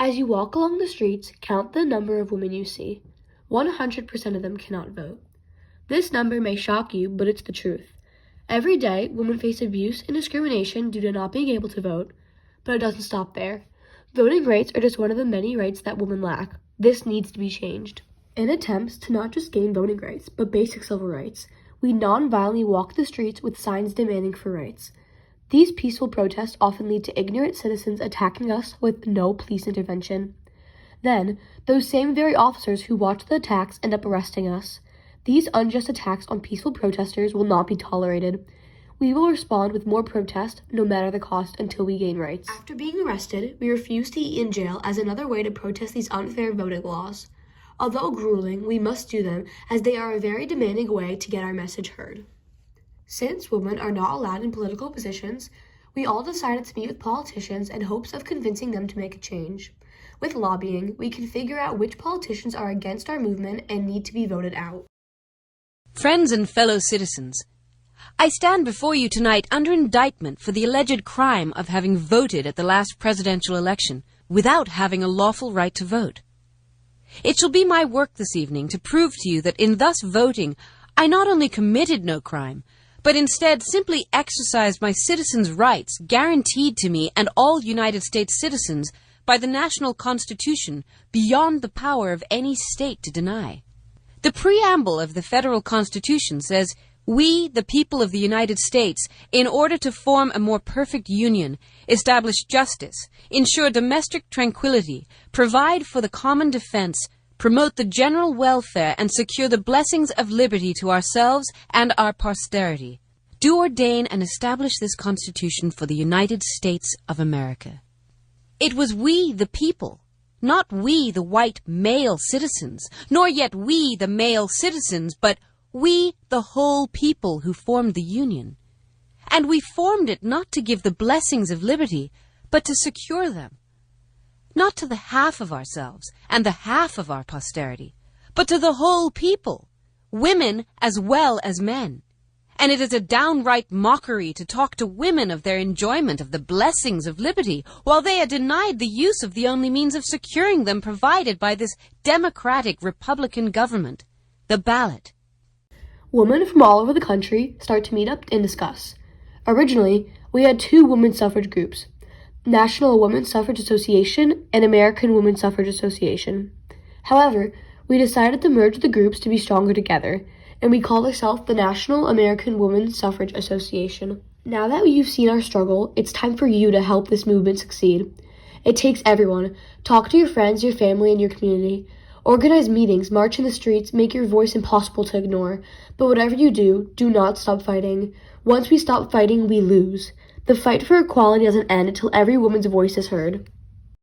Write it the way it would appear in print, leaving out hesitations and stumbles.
As you walk along the streets, count the number of women you see. 100% of them cannot vote. This number may shock you, but it's the truth. Every day, women face abuse and discrimination due to not being able to vote. But it doesn't stop there. Voting rights are just one of the many rights that women lack. This needs to be changed. In attempts to not just gain voting rights, but basic civil rights, we non-violently walk the streets with signs demanding for rights. These peaceful protests often lead to ignorant citizens attacking us with no police intervention. Then, those same very officers who watch the attacks end up arresting us. These unjust attacks on peaceful protesters will not be tolerated. We will respond with more protest, no matter the cost, until we gain rights. After being arrested, we refuse to eat in jail as another way to protest these unfair voting laws. Although grueling, we must do them as they are a very demanding way to get our message heard. Since women are not allowed in political positions, we all decided to meet with politicians in hopes of convincing them to make a change. With lobbying, we can figure out which politicians are against our movement and need to be voted out. Friends and fellow citizens, I stand before you tonight under indictment for the alleged crime of having voted at the last presidential election without having a lawful right to vote. It shall be my work this evening to prove to you that in thus voting, I not only committed no crime, but instead simply exercised my citizens' rights guaranteed to me and all United States citizens by the national Constitution beyond the power of any state to deny. The preamble of the federal Constitution says, "We, the people of the United States, in order to form a more perfect union, establish justice, ensure domestic tranquility, provide for the common defense, promote the general welfare, and secure the blessings of liberty to ourselves and our posterity. Do ordain and establish this Constitution for the United States of America." It was we, the people, not we, the white male citizens, nor yet we, the male citizens, but we, the whole people who formed the Union. And we formed it not to give the blessings of liberty, but to secure them. Not to the half of ourselves and the half of our posterity, but to the whole people, women as well as men. And it is a downright mockery to talk to women of their enjoyment of the blessings of liberty, while they are denied the use of the only means of securing them provided by this democratic Republican government, the ballot. Women from all over the country start to meet up and discuss. Originally, we had two women's suffrage groups, National Women's Suffrage Association and American Women's Suffrage Association. However, we decided to merge the groups to be stronger together, and we called ourselves the National American Women's Suffrage Association. Now that you've seen our struggle, it's time for you to help this movement succeed. It takes everyone. Talk to your friends, your family, and your community. Organize meetings, march in the streets, make your voice impossible to ignore. But whatever you do, do not stop fighting. Once we stop fighting, we lose. The fight for equality doesn't end until every woman's voice is heard.